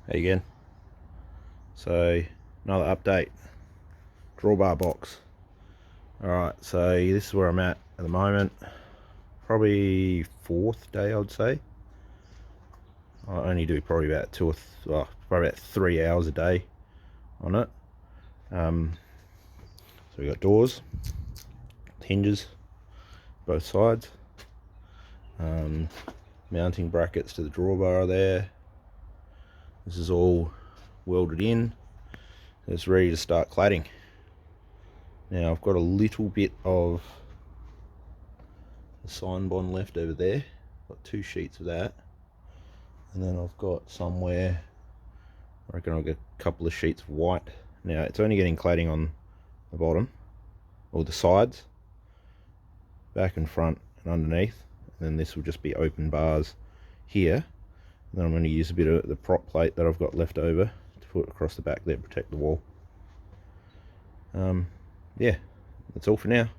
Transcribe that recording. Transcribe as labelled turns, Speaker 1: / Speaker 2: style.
Speaker 1: Again. So another update. Drawbar box. Alright, so this is where I'm at the moment. Probably fourth day, I'd say. I only do probably about probably about 3 hours a day on it. So we got doors, hinges, both sides, mounting brackets to the drawbar there. This is all welded in. It's ready to start cladding. Now I've got a little bit of the sign bond left over there. Got 2 sheets of that, and then I've got somewhere, I reckon I'll get a couple of sheets of white. Now it's only getting cladding on the bottom, or the sides, back and front and underneath, and then this will just be open bars here. And then I'm going to use a bit of the prop plate that I've got left over to put across the back there to protect the wall. Yeah, that's all for now.